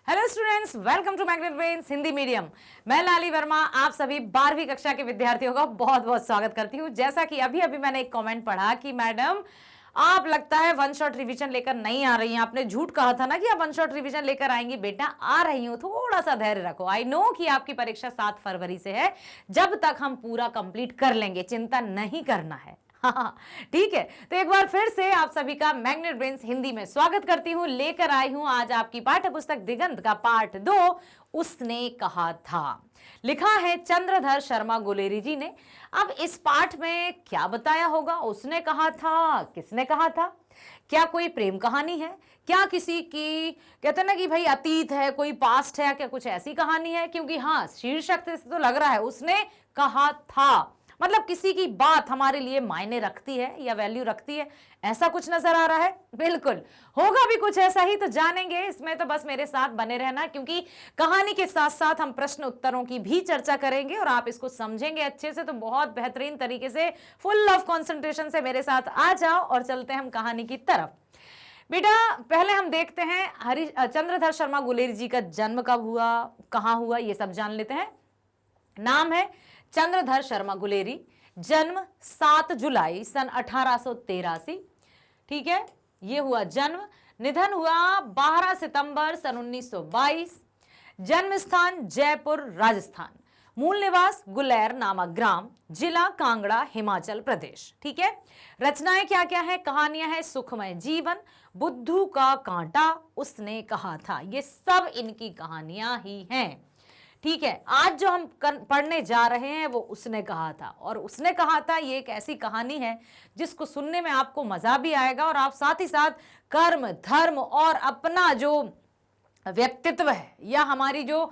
Hello students, welcome to Magnet Brains Hindi medium. मैं लाली वर्मा आप सभी 12वीं कक्षा के विद्यार्थियों का बहुत बहुत स्वागत करती हूँ। जैसा कि अभी अभी मैंने एक कमेंट पढ़ा कि मैडम आप लगता है वन शॉट रिवीजन लेकर नहीं आ रही हैं। आपने झूठ कहा था ना कि आप वन शॉट रिवीजन लेकर आएंगी। बेटा आ रही हूँ, थोड़ा सा धैर्य रखो। आई नो कि आपकी परीक्षा 7 फरवरी से है, जब तक हम पूरा कंप्लीट कर लेंगे, चिंता नहीं करना है। हाँ ठीक है, तो एक बार फिर से आप सभी का मैग्नेट ब्रेन्स हिंदी में स्वागत करती हूं। लेकर आई हूं आज आपकी पाठ्य पुस्तक दिगंत का पाठ 2, उसने कहा था। लिखा है चंद्रधर शर्मा गुलेरी जी ने। अब इस पाठ में क्या बताया होगा? उसने कहा था, किसने कहा था? क्या कोई प्रेम कहानी है? क्या किसी की कहते ना कि भाई अतीत है, कोई पास्ट है, क्या कुछ ऐसी कहानी है? क्योंकि हाँ, शीर्षक से तो लग रहा है उसने कहा था, मतलब किसी की बात हमारे लिए मायने रखती है या वैल्यू रखती है, ऐसा कुछ नजर आ रहा है। बिल्कुल होगा भी कुछ ऐसा ही, तो जानेंगे। इसमें तो बस मेरे साथ बने रहना, क्योंकि कहानी के साथ साथ हम प्रश्न उत्तरों की भी चर्चा करेंगे और आप इसको समझेंगे अच्छे से, तो बहुत बेहतरीन तरीके से फुल ऑफ कॉन्सेंट्रेशन से मेरे साथ आ जाओ और चलते हैं हम कहानी की तरफ। बेटा पहले हम देखते हैं चंद्रधर शर्मा गुलेरी जी का जन्म कब हुआ, कहाँ हुआ, ये सब जान लेते हैं। नाम है चंद्रधर शर्मा गुलेरी, जन्म 7 जुलाई सन 1883। ठीक है, ये हुआ जन्म। निधन हुआ 12 सितंबर सन 1922। जन्म स्थान जयपुर राजस्थान। मूल निवास गुलेर नामक ग्राम, जिला कांगड़ा, हिमाचल प्रदेश। ठीक है, रचनाएं क्या क्या है? कहानियां हैं सुखमय जीवन, बुद्धू का कांटा, उसने कहा था। ये सब इनकी कहानियां ही हैं। ठीक है, आज जो हम पढ़ने जा रहे हैं वो उसने कहा था। और उसने कहा था ये एक ऐसी कहानी है जिसको सुनने में आपको मजा भी आएगा और आप साथ ही साथ कर्म, धर्म और अपना जो व्यक्तित्व है या हमारी जो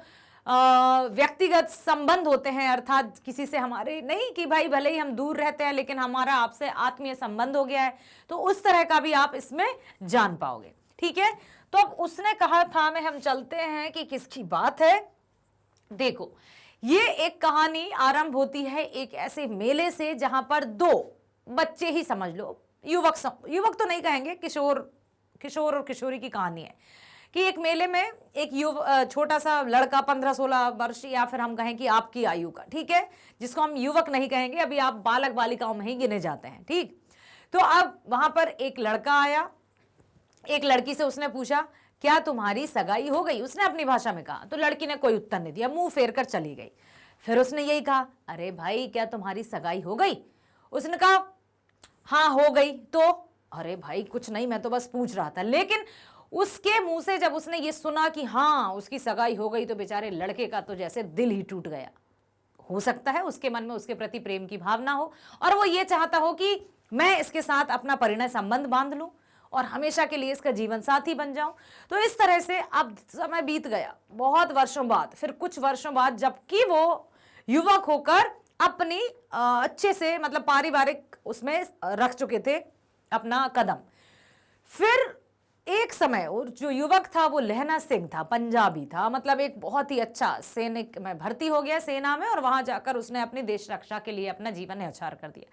व्यक्तिगत संबंध होते हैं, अर्थात किसी से हमारे नहीं कि भाई भले ही हम दूर रहते हैं लेकिन हमारा आपसे आत्मीय संबंध हो गया है, तो उस तरह का भी आप इसमें जान पाओगे। ठीक है, तो अब उसने कहा था में हम चलते हैं कि किसकी बात है। देखो, ये एक कहानी आरंभ होती है एक ऐसे मेले से जहां पर 2 बच्चे ही समझ लो, युवक तो नहीं कहेंगे, किशोर और किशोरी की कहानी है कि एक मेले में एक छोटा सा लड़का 15-16 वर्ष, या फिर हम कहें कि आपकी आयु का, ठीक है, जिसको हम युवक नहीं कहेंगे, अभी आप बालक बालिकाओं में ही गिने जाते हैं। ठीक, तो अब वहां पर एक लड़का आया, एक लड़की से उसने पूछा क्या तुम्हारी सगाई हो गई? उसने अपनी भाषा में कहा, तो लड़की ने कोई उत्तर नहीं दिया, मुंह फेर कर चली गई। फिर उसने यही कहा, अरे भाई क्या तुम्हारी सगाई हो गई? उसने कहा हाँ हो गई। तो अरे भाई कुछ नहीं, मैं तो बस पूछ रहा था। लेकिन उसके मुंह से जब उसने ये सुना कि हाँ उसकी सगाई हो गई, तो बेचारे लड़के का तो जैसे दिल ही टूट गया। हो सकता है उसके मन में उसके प्रति प्रेम की भावना हो और वो ये चाहता हो कि मैं इसके साथ अपना परिणय संबंध बांध लूं और हमेशा के लिए इसका जीवन साथी बन जाऊं। तो इस तरह से अब समय बीत गया, बहुत वर्षों बाद, फिर कुछ वर्षों बाद, जबकि वो युवक होकर अपनी अच्छे से मतलब पारिवारिक उसमें रख चुके थे अपना कदम। फिर एक समय और जो युवक था वो लहना सिंह था, पंजाबी था, मतलब एक बहुत ही अच्छा सैनिक में भर्ती हो गया सेना में, और वहां जाकर उसने अपनी देश रक्षा के लिए अपना जीवन न्यौछावर कर दिया।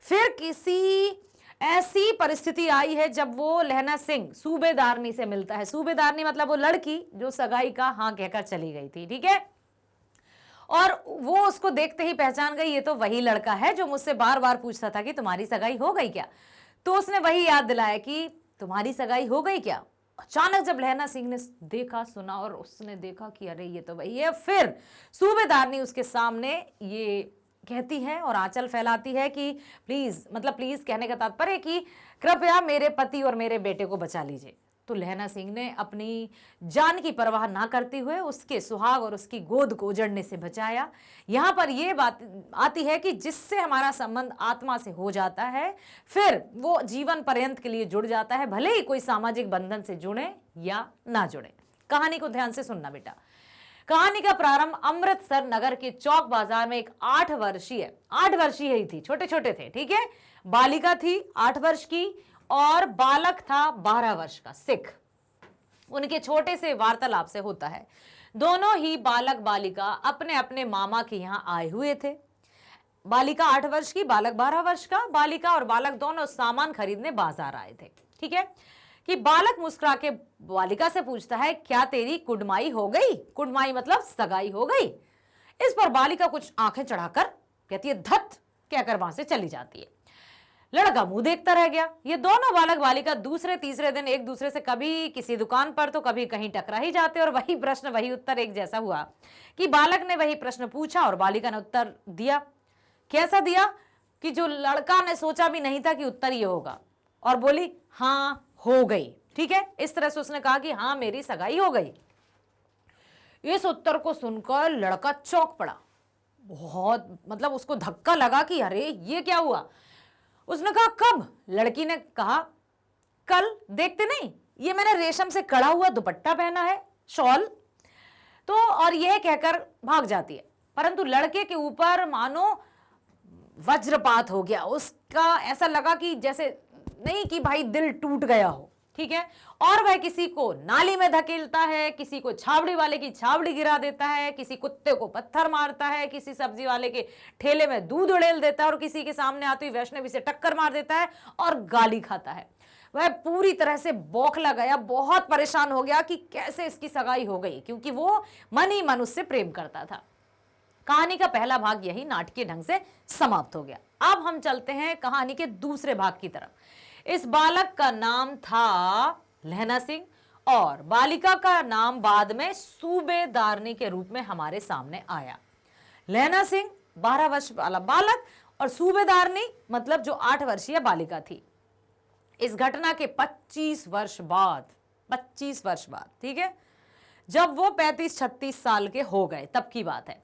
फिर किसी ऐसी परिस्थिति आई है जब वो लहना सिंह सूबेदारनी से मिलता है। सूबेदारनी मतलब वो लड़की जो सगाई का हाँ कहकर चली गई थी। ठीक है, और वो उसको देखते ही पहचान गई, ये तो वही लड़का है जो मुझसे बार बार पूछता था कि तुम्हारी सगाई हो गई क्या। तो उसने वही याद दिलाया कि तुम्हारी सगाई हो गई क्या। अचानक जब लहना सिंह ने देखा, सुना, और उसने देखा कि अरे ये तो वही है, फिर सूबेदारनी उसके सामने ये कहती है और आंचल फैलाती है कि प्लीज, मतलब प्लीज कहने का तात्पर्य कि कृपया मेरे पति और मेरे बेटे को बचा लीजिए। तो लहना सिंह ने अपनी जान की परवाह ना करते हुए उसके सुहाग और उसकी गोद को उजड़ने से बचाया। यहां पर यह बात आती है कि जिससे हमारा संबंध आत्मा से हो जाता है, फिर वो जीवन पर्यंत के लिए जुड़ जाता है, भले ही कोई सामाजिक बंधन से जुड़े या ना जुड़े। कहानी को ध्यान से सुनना बेटा। कहानी का प्रारंभ अमृतसर नगर के चौक बाजार में एक 8 वर्षीय ही थी, छोटे छोटे थे। ठीक है, बालिका थी 8 वर्ष की और बालक था 12 वर्ष का, सिख। उनके छोटे से वार्तालाप से होता है, दोनों ही बालक बालिका अपने अपने मामा के यहां आए हुए थे। बालिका 8 वर्ष की, बालक 12 वर्ष का। बालिका और बालक दोनों सामान खरीदने बाजार आए थे। ठीक है, कि बालक मुस्कुरा के बालिका से पूछता है, क्या तेरी कुड़माई हो गई? कुड़माई मतलब सगाई हो गई। इस पर बालिका कुछ आंखें चढ़ाकर कहती है, धत, कहकर वहां से चली जाती है। लड़का मुंह देखता रह गया। ये दोनों बालक बालिका दूसरे तीसरे दिन एक दूसरे से कभी किसी दुकान पर तो कभी कहीं टकरा ही जाते, और वही प्रश्न वही उत्तर एक जैसा हुआ कि बालक ने वही प्रश्न पूछा और बालिका ने उत्तर दिया। कैसा दिया कि जो लड़का ने सोचा भी नहीं था कि उत्तर ये होगा, और बोली, हाँ हो गई। ठीक है, इस तरह से उसने कहा कि हाँ मेरी सगाई हो गई। इस उत्तर को सुनकर लड़का चौंक पड़ा। बहुत मतलब उसको धक्का लगा कि अरे ये क्या हुआ। उसने कहा, कब? लड़की ने कहा, कल, देखते नहीं ये मैंने रेशम से कड़ा हुआ दुपट्टा पहना है, शॉल। तो और यह कहकर भाग जाती है। परंतु लड़के के ऊपर मानो वज्रपात हो गया। उसका ऐसा लगा कि जैसे नहीं कि भाई दिल टूट गया हो। ठीक है, और वह किसी को नाली में धकेलता है, किसी को छावड़ी वाले की छावड़ी गिरा देता है, किसी कुत्ते को पत्थर मारता है, किसी सब्जी वाले के ठेले में दूध उड़ेल देता है, और किसी के सामने आती हुई वैष्णवी से टक्कर मार देता है और गाली खाता है। वह पूरी तरह से बौखला गया, बहुत परेशान हो गया कि कैसे इसकी सगाई हो गई, क्योंकि वो मन ही मन उससे प्रेम करता था। कहानी का पहला भाग यही नाटकीय ढंग से समाप्त हो गया। अब हम चलते हैं कहानी के दूसरे भाग की तरफ। इस बालक का नाम था लहना सिंह और बालिका का नाम बाद में सूबेदारनी के रूप में हमारे सामने आया। लहना सिंह 12 वर्ष वाला बालक और सूबेदारनी मतलब जो 8 वर्षीय बालिका थी। इस घटना के 25 वर्ष बाद, ठीक है, जब वो 35-36 साल के हो गए तब की बात है।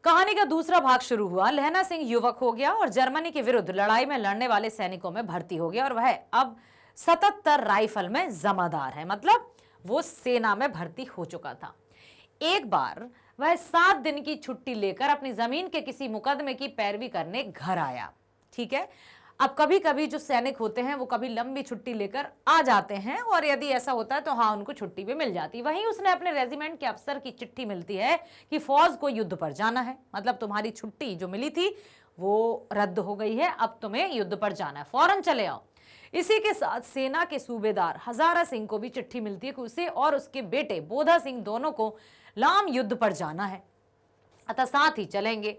कहानी का दूसरा भाग शुरू हुआ। लहना सिंह युवक हो गया और जर्मनी के विरुद्ध लड़ाई में लड़ने वाले सैनिकों में भर्ती हो गया, और वह अब 77 राइफल में जमादार है, मतलब वो सेना में भर्ती हो चुका था। एक बार वह 7 दिन की छुट्टी लेकर अपनी जमीन के किसी मुकदमे की पैरवी करने घर आया। ठीक है, अब कभी कभी जो सैनिक होते हैं वो कभी लंबी छुट्टी लेकर आ जाते हैं, और यदि ऐसा होता है तो हाँ उनको छुट्टी भी मिल जाती है। वहीं उसने अपने रेजिमेंट के अफसर की चिट्ठी मिलती है कि फौज को युद्ध पर जाना है, मतलब तुम्हारी छुट्टी जो मिली थी वो रद्द हो गई है, अब तुम्हें युद्ध पर जाना है, फौरन चले आओ। इसी के साथ सेना के सूबेदार हजारा सिंह को भी चिट्ठी मिलती है कि उसे और उसके बेटे बोधा सिंह दोनों को लाम युद्ध पर जाना है, अतः साथ ही चलेंगे।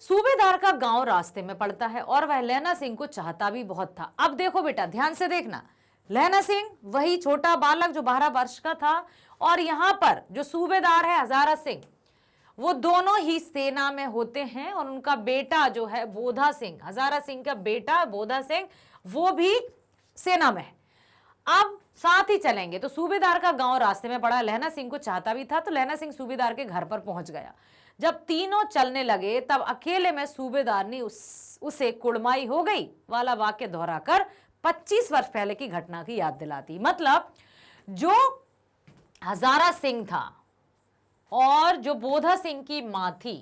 सूबेदार का गांव रास्ते में पड़ता है और वह लहना सिंह को चाहता भी बहुत था। अब देखो बेटा, ध्यान से देखना, लहना सिंह वही छोटा बालक जो 12 वर्ष का था, और यहां पर जो सूबेदार है हजारा सिंह, वो दोनों ही सेना में होते हैं, और उनका बेटा जो है बोधा सिंह, हजारा सिंह का बेटा बोधा सिंह, वो भी सेना में है। अब साथ ही चलेंगे। तो सूबेदार का गांव रास्ते में पड़ा। लहना सिंह को चाहता भी था, तो लहना सिंह सूबेदार के घर पर पहुंच गया। जब तीनों चलने लगे तब अकेले में सूबेदारनी उसे कुड़माई हो गई वाला वाक्य दोहराकर 25 वर्ष पहले की घटना की याद दिलाती। मतलब जो हजारा सिंह था और जो बोधा सिंह की मां थी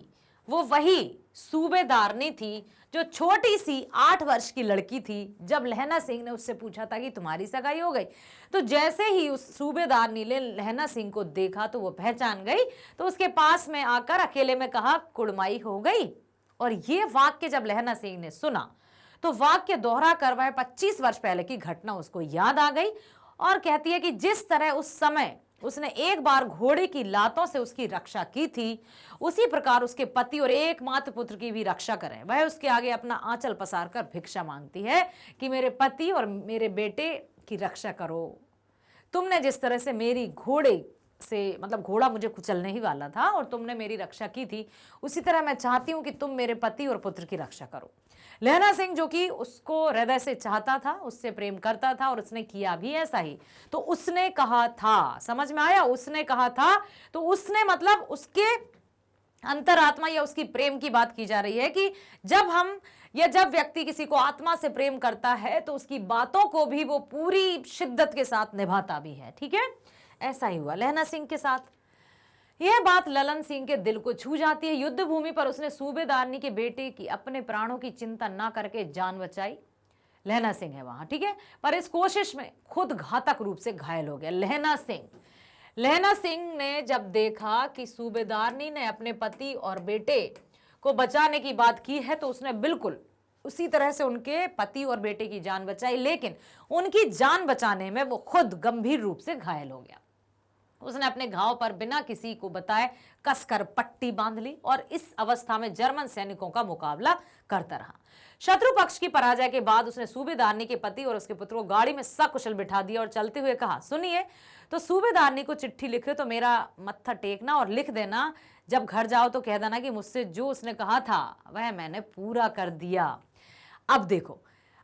वो वही सूबेदारनी थी जो छोटी सी 8 वर्ष की लड़की थी। जब लहना सिंह ने उससे पूछा था कि तुम्हारी सगाई हो गई, तो जैसे ही उस सूबेदारनी ने लहना सिंह को देखा तो वो पहचान गई, तो उसके पास में आकर अकेले में कहा, कुड़माई हो गई। और ये वाक्य जब लहना सिंह ने सुना तो वाक्य दोहरा कर वह 25 वर्ष पहले की घटना उसको याद आ गई, और कहती है कि जिस तरह उस समय उसने एक बार घोड़े की लातों से उसकी रक्षा की थी, उसी प्रकार उसके पति और एकमात्र पुत्र की भी रक्षा करें। वह उसके आगे अपना आंचल पसार कर भिक्षा मांगती है कि मेरे पति और मेरे बेटे की रक्षा करो। तुमने जिस तरह से मेरी घोड़े से, मतलब घोड़ा मुझे कुचलने ही वाला था और तुमने मेरी रक्षा की थी, उसी तरह मैं चाहती हूं कि तुम मेरे पति और पुत्र की रक्षा करो। लहना सिंह जो कि उसको हृदय से चाहता था, उससे प्रेम करता था, और उसने किया भी ऐसा ही। तो उसने कहा था, समझ में आया, उसने कहा था, तो उसने मतलब उसके अंतरात्मा या उसकी प्रेम की बात की जा रही है कि जब व्यक्ति किसी को आत्मा से प्रेम करता है तो उसकी बातों को भी वो पूरी शिद्दत के साथ निभाता भी है। ठीक है, ऐसा ही हुआ लहना सिंह के साथ। यह बात ललन सिंह के दिल को छू जाती है। युद्ध भूमि पर उसने सूबेदारनी के बेटे की अपने प्राणों की चिंता ना करके जान बचाई। लहना सिंह है वहां, ठीक है, पर इस कोशिश में खुद घातक रूप से घायल हो गया लहना सिंह ने जब देखा कि सूबेदारनी ने अपने पति और बेटे को बचाने की बात की है तो उसने बिल्कुल उसी तरह से उनके पति और बेटे की जान बचाई, लेकिन उनकी जान बचाने में वो खुद गंभीर रूप से घायल हो गया। उसने अपने घाव पर बिना किसी को बताए कसकर पट्टी बांध ली और इस अवस्था में जर्मन सैनिकों का मुकाबला करता रहा। शत्रु पक्ष की पराजय के बाद उसने सूबेदारनी के पति और उसके पुत्र को गाड़ी में सकुशल बिठा दिया और चलते हुए कहा, सुनिए, तो सूबेदारनी को चिट्ठी लिखे तो मेरा मत्था टेकना और लिख देना, जब घर जाओ तो कह देना कि मुझसे जो उसने कहा था वह मैंने पूरा कर दिया। अब देखो,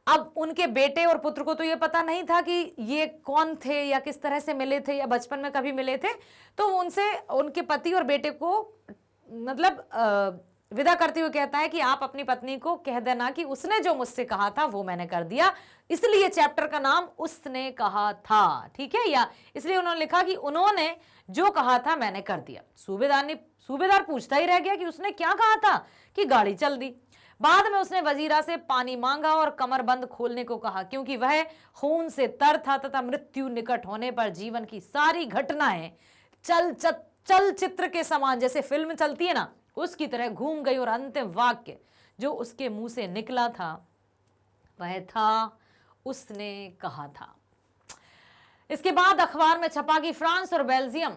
अब उनके बेटे और पुत्र को तो ये पता नहीं था कि ये कौन थे या किस तरह से मिले थे या बचपन में कभी मिले थे, तो उनसे उनके पति और बेटे को मतलब विदा करते हुए कहता है कि आप अपनी पत्नी को कह देना कि उसने जो मुझसे कहा था वो मैंने कर दिया। इसलिए चैप्टर का नाम उसने कहा था, ठीक है, या इसलिए उन्होंने लिखा कि उन्होंने जो कहा था मैंने कर दिया। सूबेदार पूछता ही रह गया कि उसने क्या कहा था कि गाड़ी चल दी। बाद में उसने वजीरा से पानी मांगा और कमरबंद खोलने को कहा, क्योंकि वह खून से तर था तथा मृत्यु निकट होने पर जीवन की सारी घटनाएं चलचित्र के समान, जैसे फिल्म चलती है ना, उसकी तरह घूम गई और अंतिम वाक्य जो उसके मुंह से निकला था वह था, उसने कहा था। इसके बाद अखबार में छपा कि फ्रांस और बेल्जियम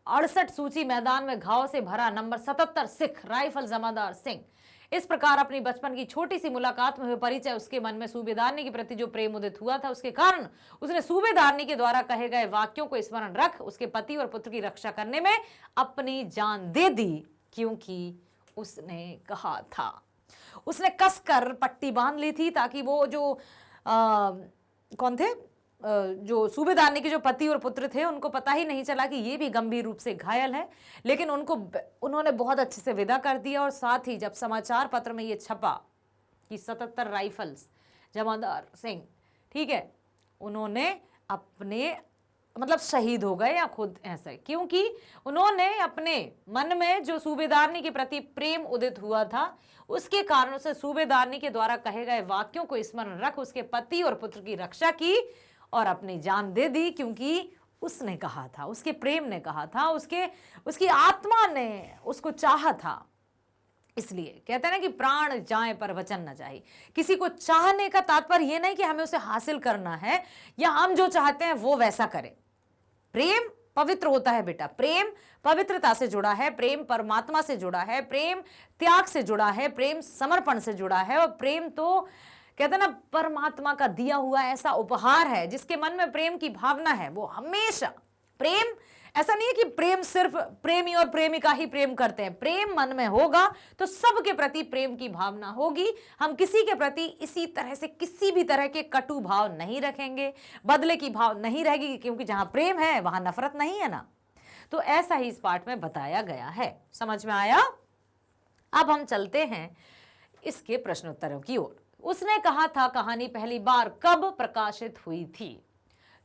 68 सूची मैदान में घाव से भरा नंबर 77 सिख राइफल जमादार सिंह। इस प्रकार अपनी बचपन की छोटी सी मुलाकात में हुए परिचय उसके मन में सूबेदारनी के प्रति जो प्रेम उदित हुआ था, उसके कारण उसने सूबेदारनी के द्वारा कहे गए वाक्यों को स्मरण रख उसके पति और पुत्र की रक्षा करने में अपनी जान दे दी, क्योंकि उसने कहा था। उसने कसकर पट्टी बांध ली थी ताकि वो जो कौन थे, जो सूबेदारनी के जो पति और पुत्र थे, उनको पता ही नहीं चला कि ये भी गंभीर रूप से घायल है, लेकिन उन्होंने बहुत अच्छे से विदा कर दिया। और साथ ही जब समाचार पत्र में ये छपा कि 77 राइफल्स जमादार सिंह, ठीक है, उन्होंने अपने मतलब शहीद हो गए या खुद ऐसे, क्योंकि उन्होंने अपने मन में जो सूबेदारनी के प्रति प्रेम उदित हुआ था, उसके कारण उसे सूबेदारनी के द्वारा कहे गए वाक्यों को स्मरण रख उसके पति और पुत्र की रक्षा की और अपनी जान दे दी, क्योंकि उसने कहा था, उसके प्रेम ने कहा था, उसकी आत्मा ने उसको चाहा था। इसलिए कहते हैं ना कि प्राण जाए पर वचन न जाए। किसी को चाहने का तात्पर्य यह नहीं कि हमें उसे हासिल करना है या हम जो चाहते हैं वो वैसा करें। प्रेम पवित्र होता है बेटा, प्रेम पवित्रता से जुड़ा है, प्रेम परमात्मा से जुड़ा है, प्रेम त्याग से जुड़ा है, प्रेम समर्पण से जुड़ा है। और प्रेम तो कहते हैं ना परमात्मा का दिया हुआ ऐसा उपहार है। जिसके मन में प्रेम की भावना है वो हमेशा, प्रेम ऐसा नहीं है कि प्रेम सिर्फ प्रेमी और प्रेमिका ही प्रेम करते हैं। प्रेम मन में होगा तो सबके प्रति प्रेम की भावना होगी। हम किसी के प्रति इसी तरह से किसी भी तरह के कटु भाव नहीं रखेंगे, बदले की भाव नहीं रहेगी, क्योंकि जहां प्रेम है वहां नफरत नहीं है ना। तो ऐसा ही इस पाठ में बताया गया है। समझ में आया? अब हम चलते हैं इसके प्रश्नोत्तरों की ओर। उसने कहा था कहानी पहली बार कब प्रकाशित हुई थी?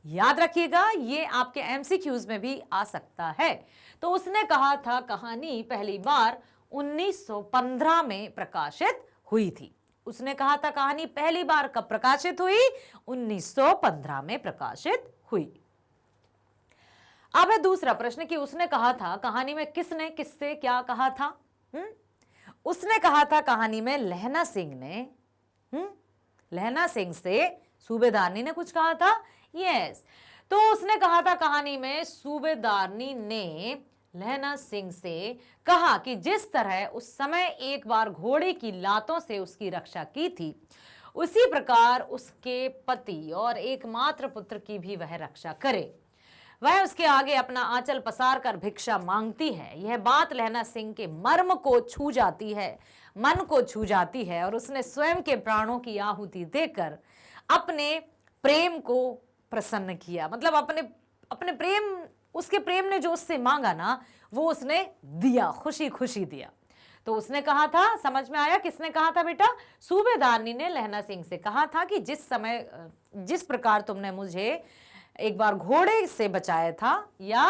याद रखिएगा, ये आपके एमसीक्यूज में भी आ सकता है। तो उसने कहा था कहानी पहली बार 1915 में प्रकाशित हुई थी। उसने कहा था कहानी पहली बार कब प्रकाशित हुई? 1915 में प्रकाशित हुई। अब है दूसरा प्रश्न कि उसने कहा था कहानी में किसने किससे क्या कहा था? उसने कहा था कहानी में लहना सिंह ने लहना सिंह से सूबेदारनी ने कुछ कहा था। यस, तो उसने कहा था कहानी में सूबेदारनी ने लहना सिंह से कहा कि जिस तरह उस समय एक बार घोड़े की लातों से उसकी रक्षा की थी, उसी प्रकार उसके पति और एकमात्र पुत्र की भी वह रक्षा करे। वह उसके आगे अपना आंचल पसार कर भिक्षा मांगती है। यह बात लहना सिंह के मर्म को छू जाती है, मन को छू जाती है, और उसने स्वयं के प्राणों की आहुति देकर अपने प्रेम को प्रसन्न किया। मतलब अपने प्रेम, उसके प्रेम ने जो उससे मांगा ना, वो उसने दिया, खुशी खुशी दिया। तो उसने कहा था, समझ में आया किसने कहा था बेटा? सूबेदारनी ने लहना सिंह से कहा था कि जिस प्रकार तुमने मुझे एक बार घोड़े से बचाया था या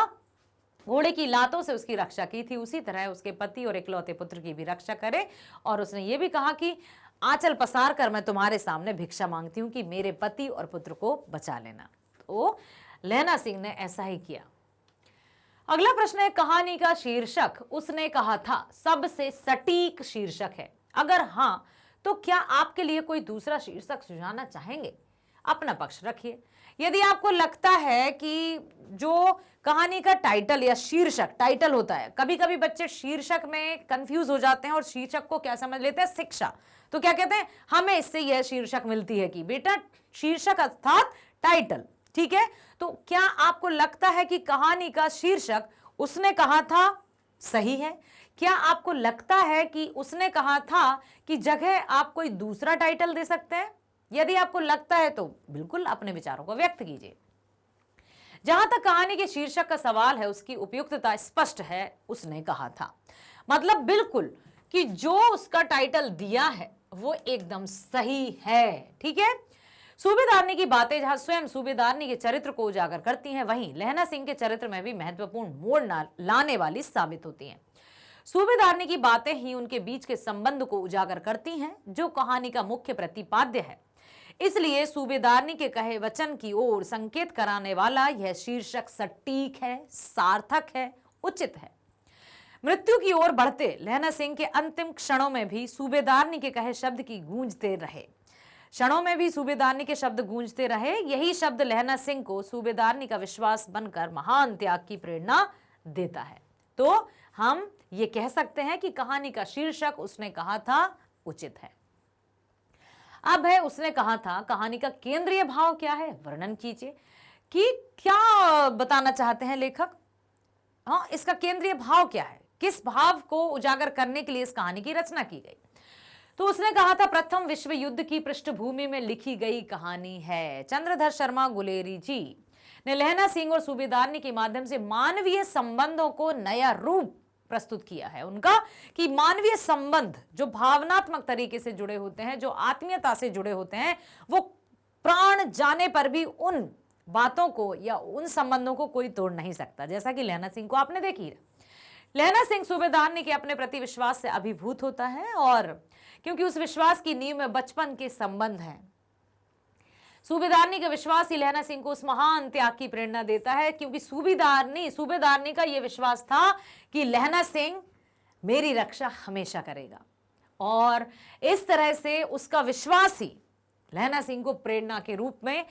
घोड़े की लातों से उसकी रक्षा की थी, उसी तरह उसके पति और इकलौते पुत्र की भी रक्षा करे। और उसने ये भी कहा कि आंचल पसार कर मैं तुम्हारे सामने भिक्षा मांगती हूं कि मेरे पति और पुत्र को बचा लेना। तो लहना सिंह ने ऐसा ही किया। अगला प्रश्न है कहानी का शीर्षक उसने कहा था सबसे सटीक शीर्षक है? अगर हां तो क्या आपके लिए कोई दूसरा शीर्षक सुझाना चाहेंगे? अपना पक्ष रखिए। यदि आपको लगता है कि जो कहानी का टाइटल या शीर्षक, टाइटल होता है, कभी कभी बच्चे शीर्षक में कंफ्यूज हो जाते हैं और शीर्षक को क्या समझ लेते हैं, शिक्षा। तो क्या कहते हैं, हमें इससे यह शीर्षक मिलती है कि बेटा शीर्षक अर्थात टाइटल, ठीक है। तो क्या आपको लगता है कि कहानी का शीर्षक उसने कहा था सही है? क्या आपको लगता है कि उसने कहा था कि जगह आप कोई दूसरा टाइटल दे सकते हैं? यदि आपको लगता है तो बिल्कुल अपने विचारों को व्यक्त कीजिए। जहां तक कहानी के शीर्षक का सवाल है, उसकी उपयुक्तता स्पष्ट है, उसने कहा था। मतलब बिल्कुल कि जो उसका टाइटल दिया है वो एकदम सही है, ठीक है। सूबेदारनी की बातें जहां स्वयं सूबेदारनी के चरित्र को उजागर करती हैं, वहीं लहना सिंह के चरित्र में भी महत्वपूर्ण मोड़ लाने वाली साबित होती हैं। सूबेदारनी की बातें ही उनके बीच के संबंध को उजागर करती हैं, जो कहानी का मुख्य प्रतिपाद्य है। इसलिए सूबेदारनी के कहे वचन की ओर संकेत कराने वाला यह शीर्षक सटीक है, सार्थक है, उचित है। मृत्यु की ओर बढ़ते लहना सिंह के अंतिम क्षणों में भी सूबेदारनी के कहे शब्द की गूंजते रहे। क्षणों में भी सूबेदारनी के शब्द गूंजते रहे। यही शब्द लहना सिंह को सूबेदारनी का विश्वास बनकर महान त्याग की प्रेरणा देता है। तो हम ये कह सकते हैं कि कहानी का शीर्षक उसने कहा था उचित है। अब है उसने कहा था, कहानी का केंद्रीय भाव क्या है, वर्णन कीजिए कि क्या बताना चाहते हैं लेखक। हाँ, इसका केंद्रीय भाव क्या है, किस भाव को उजागर करने के लिए इस कहानी की रचना की गई। तो उसने कहा था, प्रथम विश्व युद्ध की पृष्ठभूमि में लिखी गई कहानी है। चंद्रधर शर्मा गुलेरी जी ने लहना सिंह और सूबेदारनी के माध्यम से मानवीय संबंधों को नया रूप प्रस्तुत किया है। उनका कि मानवीय संबंध जो भावनात्मक तरीके से जुड़े होते हैं, जो आत्मीयता से जुड़े होते हैं, वो प्राण जाने पर भी उन बातों को या उन संबंधों को कोई तोड़ नहीं सकता। जैसा कि लहना सिंह को आपने देखी है, लहना सिंह सूबेदारनी के अपने प्रति विश्वास से अभिभूत होता है, और क्योंकि उस विश्वास की नींव में बचपन के संबंध हैं, सूबेदारनी का विश्वास ही लहना सिंह को उस महान त्याग की प्रेरणा देता है। क्योंकि सूबेदारनी का यह विश्वास था कि लहना सिंह मेरी रक्षा हमेशा करेगा, और इस तरह से उसका विश्वास ही लहना सिंह को प्रेरणा के रूप में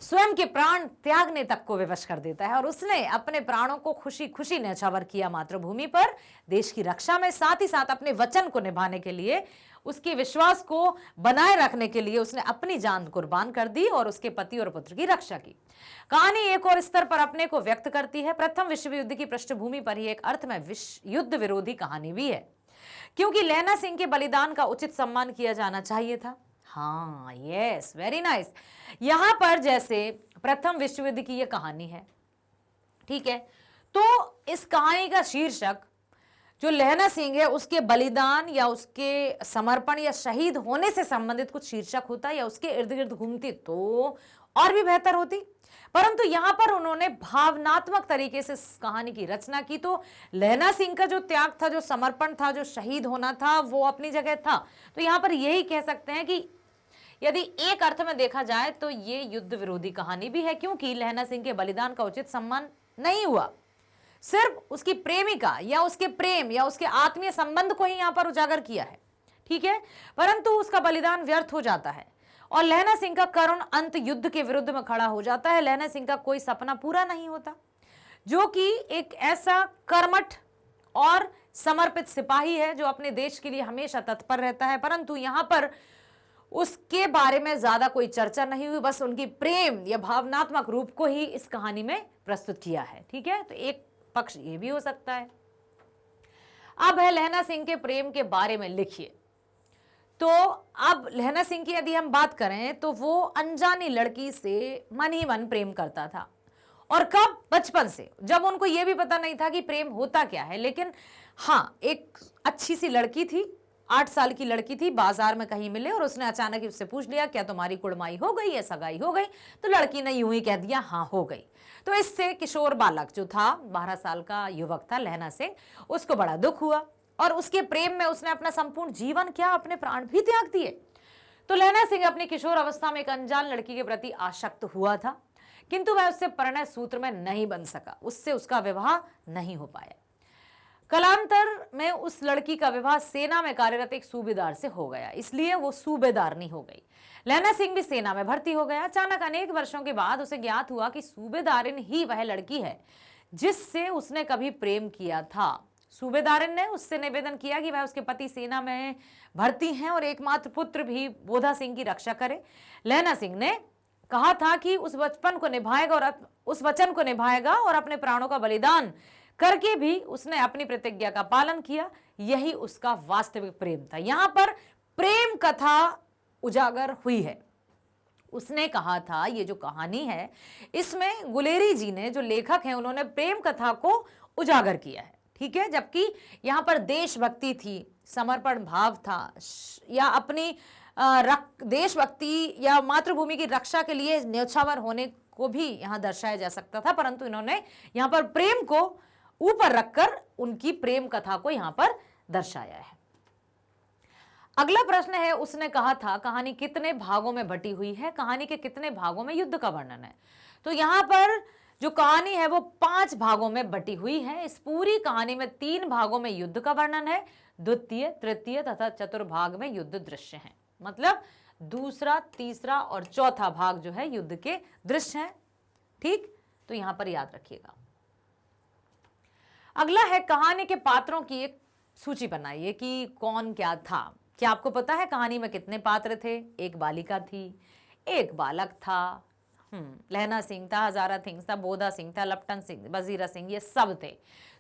स्वयं के प्राण त्यागने तक को विवश कर देता है। और उसने अपने प्राणों को खुशी खुशी न्यौछावर किया मातृभूमि पर, देश की रक्षा में। साथ ही साथ अपने वचन को निभाने के लिए, उसके विश्वास को बनाए रखने के लिए उसने अपनी जान कुर्बान कर दी और उसके पति और पुत्र की रक्षा की। कहानी एक और स्तर पर अपने को व्यक्त करती है। प्रथम विश्व युद्ध की पृष्ठभूमि पर ही एक अर्थ में युद्ध विरोधी कहानी भी है, क्योंकि लहना सिंह के बलिदान का उचित सम्मान किया जाना चाहिए था। हाँ, यस, वेरी नाइस। यहां पर जैसे प्रथम विश्व युद्ध की यह कहानी है, ठीक है, तो इस कहानी का शीर्षक जो लहना सिंह है उसके बलिदान या उसके समर्पण या शहीद होने से संबंधित कुछ शीर्षक होता या उसके इर्द गिर्द घूमती तो और भी बेहतर होती। परंतु यहां पर उन्होंने भावनात्मक तरीके से कहानी की रचना की। तो लहना सिंह का जो त्याग था, जो समर्पण था, जो शहीद होना था, वो अपनी जगह था। तो यहां पर यही कह सकते हैं कि यदि एक अर्थ में देखा जाए तो ये युद्ध विरोधी कहानी भी है, क्योंकि लहना सिंह के बलिदान का उचित सम्मान नहीं हुआ। सिर्फ उसकी प्रेमिका या उसके प्रेम या उसके आत्मीय संबंध को ही यहां पर उजागर किया है, ठीक है, परंतु उसका बलिदान व्यर्थ हो जाता है और लहना सिंह का करुण अंत युद्ध के विरुद्ध में खड़ा हो जाता है। लहना सिंह का कोई सपना पूरा नहीं होता, जो कि एक ऐसा कर्मठ और समर्पित सिपाही है जो अपने देश के लिए हमेशा तत्पर रहता है, परंतु यहां पर उसके बारे में ज्यादा कोई चर्चा नहीं हुई, बस उनकी प्रेम या भावनात्मक रूप को ही इस कहानी में प्रस्तुत किया है, ठीक है। तो एक पक्ष ये भी हो सकता है। अब है लहना सिंह के प्रेम के बारे में लिखिए। तो अब लहना सिंह की यदि हम बात करें तो वो अनजानी लड़की से मन ही मन प्रेम करता था, और कब, बचपन से, जब उनको ये भी पता नहीं था कि प्रेम होता क्या है। लेकिन हाँ, एक अच्छी सी लड़की थी, 8 साल की लड़की थी, बाजार में कहीं मिले और उसने अचानक ही उससे पूछ लिया, क्या तुम्हारी कुड़माई हो गई है, सगाई हो गई? तो लड़की ने यूं ही कह दिया, हाँ हो गई। तो इससे किशोर बालक जो था, 12 साल का युवक था लहना सिंह, उसको बड़ा दुख हुआ और उसके प्रेम में उसने अपना संपूर्ण जीवन, क्या अपने प्राण भी त्याग दिए। तो लहना सिंह अपनी किशोर अवस्था में एक अनजान लड़की के प्रति आसक्त हुआ था, किंतु वह उससे परिणय सूत्र में नहीं बन सका, उससे उसका विवाह नहीं हो पाया। कालांतर में उस लड़की का विवाह सेना में कार्यरत एक सूबेदार से हो गया, इसलिए वो सूबेदारनी हो गई। लहना सिंह भी सेना में भर्ती हो गया। अचानक अनेक वर्षों के बाद उसे ज्ञात हुआ कि सूबेदारिन ही वह लड़की है जिससे उसने कभी प्रेम किया था। सूबेदारिन ने उससे निवेदन किया कि वह उसके पति सेना में भर्ती हैं और एकमात्र पुत्र भी बोधा सिंह की रक्षा करे। लहना सिंह ने कहा था कि उस वचन को निभाएगा और अपने प्राणों का बलिदान करके भी उसने अपनी प्रतिज्ञा का पालन किया। यही उसका वास्तविक प्रेम था। यहां पर प्रेम कथा उजागर हुई है। उसने कहा था, ये जो कहानी है इसमें गुलेरी जी ने, जो लेखक हैं, उन्होंने प्रेम कथा को उजागर किया है, ठीक है। जबकि यहां पर देशभक्ति थी, समर्पण भाव था, या अपनी देशभक्ति या मातृभूमि की रक्षा के लिए न्यौछावर होने को भी यहां दर्शाया जा सकता था, परंतु इन्होंने यहां पर प्रेम को ऊपर रखकर उनकी प्रेम कथा को यहां पर दर्शाया है। अगला प्रश्न है, उसने कहा था कहानी कितने भागों में बटी हुई है, कहानी के कितने भागों में युद्ध का वर्णन है। तो यहां पर जो कहानी है वो 5 भागों में बटी हुई है। इस पूरी कहानी में 3 भागों में युद्ध का वर्णन है, द्वितीय, तृतीय तथा चतुर्भाग में युद्ध दृश्य हैं। मतलब दूसरा, तीसरा और चौथा भाग जो है युद्ध के दृश्य हैं, ठीक। तो यहां पर याद रखिएगा। अगला है, कहानी के पात्रों की एक सूची बनाइए कि कौन क्या था। क्या आपको पता है कहानी में कितने पात्र थे? एक बालिका थी, एक बालक था, लहना सिंह था, हजारा सिंह था, बोधा सिंह था, लपटन सिंह, वजीरा सिंह, ये सब थे।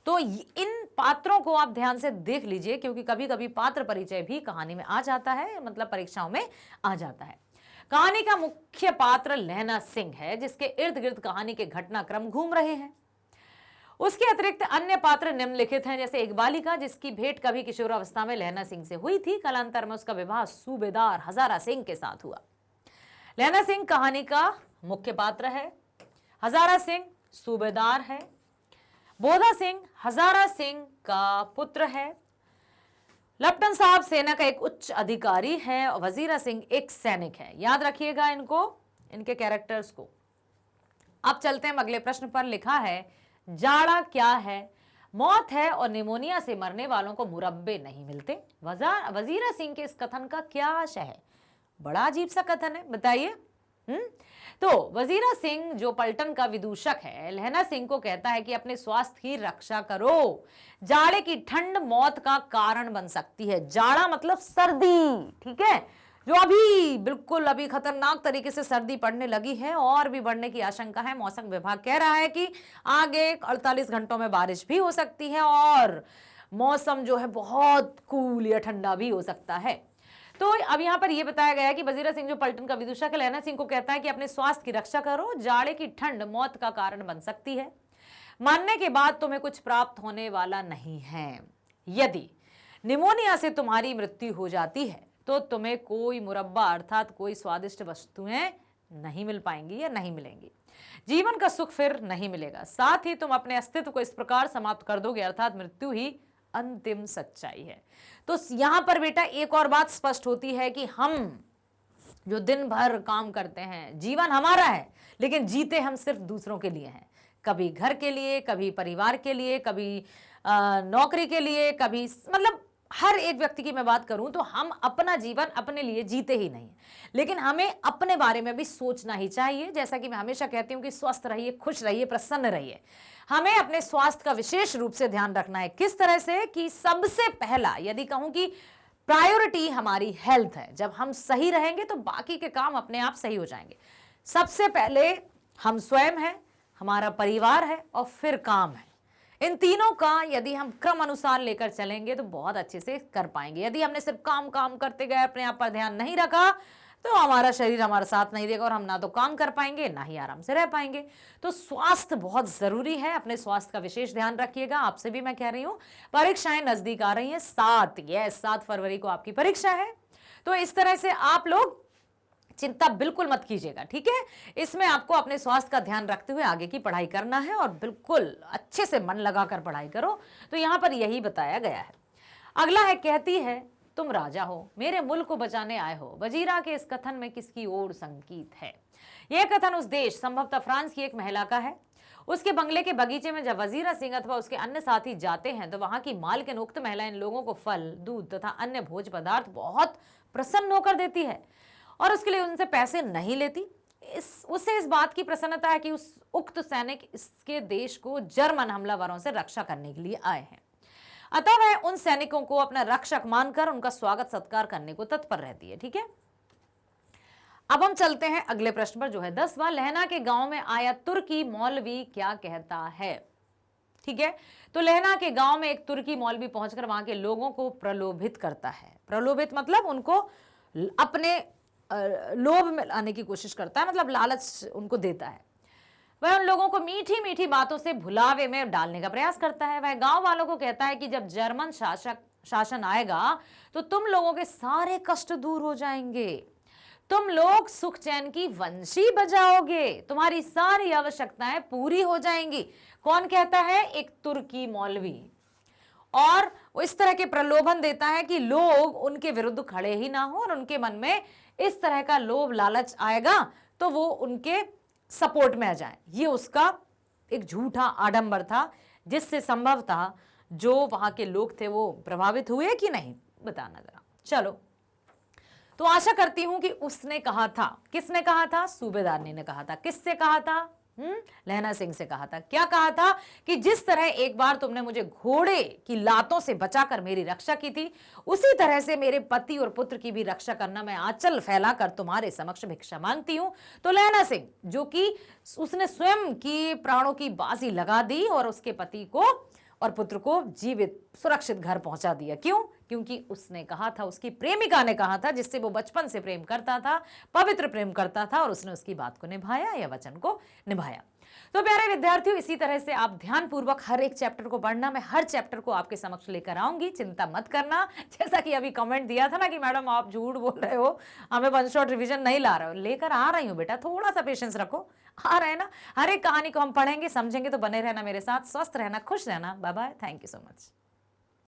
तो इन पात्रों को आप ध्यान से देख लीजिए, क्योंकि कभी कभी पात्र परिचय भी कहानी में आ जाता है, मतलब परीक्षाओं में आ जाता है। कहानी का मुख्य पात्र लहना सिंह है, जिसके इर्द गिर्द कहानी के घटनाक्रम घूम रहे हैं। उसके अतिरिक्त अन्य पात्र निम्नलिखित हैं, जैसे एक बालिका जिसकी भेंट कभी किशोरावस्था में लहना सिंह से हुई थी, कालांतर में उसका विवाह सूबेदार हजारा सिंह के साथ हुआ। लहना सिंह कहानी का मुख्य पात्र है, हजारा सिंह सूबेदार है, बोधा सिंह हजारा सिंह का पुत्र है, लपटन साहब सेना का एक उच्च अधिकारी है और वजीरा सिंह एक सैनिक है। याद रखिएगा इनको, इनके कैरेक्टर्स को। अब चलते हैं अगले प्रश्न पर। लिखा है, जाड़ा क्या है? मौत है और निमोनिया से मरने वालों को मुरब्बे नहीं मिलते। वजीरा सिंह के इस कथन का क्या आशय है? बड़ा अजीब सा कथन है, बताइए। तो वजीरा सिंह जो पलटन का विदूषक है, लहना सिंह को कहता है कि अपने स्वास्थ्य की रक्षा करो, जाड़े की ठंड मौत का कारण बन सकती है। जाड़ा मतलब सर्दी, ठीक है, जो अभी खतरनाक तरीके से सर्दी पड़ने लगी है और भी बढ़ने की आशंका है। मौसम विभाग कह रहा है कि आगे 48 घंटों में बारिश भी हो सकती है और मौसम जो है बहुत कूल या ठंडा भी हो सकता है। तो अब यहां पर यह बताया गया है कि वजीरा सिंह जो पलटन का विदूषक है, लहना सिंह को कहता है कि अपने स्वास्थ्य की रक्षा करो, जाड़े की ठंड मौत का कारण बन सकती है। मानने के बाद तुम्हें कुछ प्राप्त होने वाला नहीं है। यदि निमोनिया से तुम्हारी मृत्यु हो जाती है तो तुम्हें कोई मुरब्बा अर्थात कोई स्वादिष्ट वस्तुएं नहीं मिल पाएंगी या नहीं मिलेंगी। जीवन का सुख फिर नहीं मिलेगा। साथ ही तुम अपने अस्तित्व को इस प्रकार समाप्त कर दोगे, अर्थात मृत्यु ही अंतिम सच्चाई है। तो यहां पर बेटा एक और बात स्पष्ट होती है कि हम जो दिन भर काम करते हैं, जीवन हमारा है, लेकिन जीते हम सिर्फ दूसरों के लिए हैं। कभी घर के लिए, कभी परिवार के लिए, कभी नौकरी के लिए, कभी मतलब हर एक व्यक्ति की मैं बात करूं तो हम अपना जीवन अपने लिए जीते ही नहीं, लेकिन हमें अपने बारे में भी सोचना ही चाहिए। जैसा कि मैं हमेशा कहती हूं कि स्वस्थ रहिए, खुश रहिए, प्रसन्न रहिए। हमें अपने स्वास्थ्य का विशेष रूप से ध्यान रखना है। किस तरह से कि सबसे पहला, यदि कहूं कि प्रायोरिटी हमारी हेल्थ है। जब हम सही रहेंगे तो बाकी के काम अपने आप सही हो जाएंगे। सबसे पहले हम स्वयं हैं, हमारा परिवार है और फिर काम है। इन तीनों का यदि हम क्रम अनुसार लेकर चलेंगे तो बहुत अच्छे से कर पाएंगे। यदि हमने सिर्फ काम काम करते गए, अपने आप पर ध्यान नहीं रखा, तो हमारा शरीर हमारा साथ नहीं देगा और हम ना तो काम कर पाएंगे ना ही आराम से रह पाएंगे। तो स्वास्थ्य बहुत जरूरी है। अपने स्वास्थ्य का विशेष ध्यान रखिएगा। आपसे भी मैं कह रही हूं, परीक्षाएं नजदीक आ रही हैं। 7 फरवरी को आपकी परीक्षा है। तो इस तरह से आप लोग चिंता बिल्कुल मत कीजिएगा, ठीक है। इसमें आपको अपने स्वास्थ्य का ध्यान रखते हुए आगे की पढ़ाई करना है और बिल्कुल अच्छे से मन लगाकर पढ़ाई करो। तो यहां पर यही बताया गया है। अगला है, कहती है तुम राजा हो, मेरे मुल्क को बचाने आए हो। वजीरा के इस कथन में किसकी ओर संकेत है? यह कथन उस देश, संभवतः फ्रांस की एक महिला का है। उसके बंगले के बगीचे में जब वजीरा सिंह अथवा उसके अन्य साथी जाते हैं तो वहां की मालकिन उक्त महिला इन लोगों को फल, दूध तथा अन्य भोज पदार्थ बहुत प्रसन्न होकर देती है और उसके लिए उनसे पैसे नहीं लेती। उससे इस बात की प्रसन्नता है कि उस उक्त सैनिक इसके देश को जर्मन हमलावरों से रक्षा करने के लिए आए हैं, अतः वह उन सैनिकों को अपना रक्षक मानकर उनका स्वागत सत्कार करने को तत्पर रहती है। ठीक है, अब हम चलते हैं अगले प्रश्न पर जो है 10वां। लहना के गांव में आया तुर्की मौलवी क्या कहता है। ठीक है, तो लहना के गांव में एक तुर्की मौलवी पहुंचकर वहां के लोगों को प्रलोभित करता है। प्रलोभित मतलब उनको अपने लोभ में लाने की कोशिश करता है, मतलब लालच उनको देता है। वह उन लोगों को मीठी मीठी बातों से भुलावे में डालने का प्रयास करता है। वह गांव वालों को कहता है कि जब जर्मन शासन आएगा तो तुम लोगों के सारे कष्ट दूर हो जाएंगे, तुम लोग सुख चैन की वंशी बजाओगे, तुम्हारी सारी आवश्यकताएं पूरी हो जाएंगी। कौन कहता है? एक तुर्की मौलवी। और वो इस तरह के प्रलोभन देता है कि लोग उनके विरुद्ध खड़े ही ना हो और उनके मन में इस तरह का लोभ लालच आएगा तो वो उनके सपोर्ट में आ जाए। ये उसका एक झूठा आडंबर था जिससे संभव था जो वहां के लोग थे वो प्रभावित हुए कि नहीं, बताना जरा। चलो, तो आशा करती हूं कि उसने कहा था, किसने कहा था? सूबेदारनी ने कहा था। किससे कहा था? लहना सिंह से कहा था। क्या कहा था? कि जिस तरह एक बार तुमने मुझे घोड़े की लातों से बचाकर मेरी रक्षा की थी, उसी तरह से मेरे पति और पुत्र की भी रक्षा करना मैं आंचल फैलाकर तुम्हारे समक्ष भिक्षा मांगती हूं। तो लहना सिंह, जो कि उसने स्वयं की प्राणों की बाजी लगा दी और उसके पति को और पुत्र को जीवित सुरक्षित घर पहुंचा दिया। क्यों? क्योंकि उसने कहा था, उसकी प्रेमिका ने कहा था, जिससे वो बचपन से प्रेम करता था, पवित्र प्रेम करता था, और उसने उसकी बात को निभाया या वचन को निभाया। तो प्यारे विद्यार्थियों, इसी तरह से आप ध्यानपूर्वक हर एक चैप्टर को पढ़ना। मैं हर चैप्टर को आपके समक्ष लेकर आऊंगी, चिंता मत करना। जैसा कि अभी कमेंट दिया था ना कि मैडम आप झूठ बोल रहे हो, हमें वन शॉट रिवीजन नहीं ला रहे हो, लेकर आ रही हूँ बेटा, थोड़ा सा पेशेंस रखो। आ रहे ना, हर एक कहानी को हम पढ़ेंगे, समझेंगे। तो बने रहना मेरे साथ, स्वस्थ रहना, खुश रहना। Bye bye, thank you so much.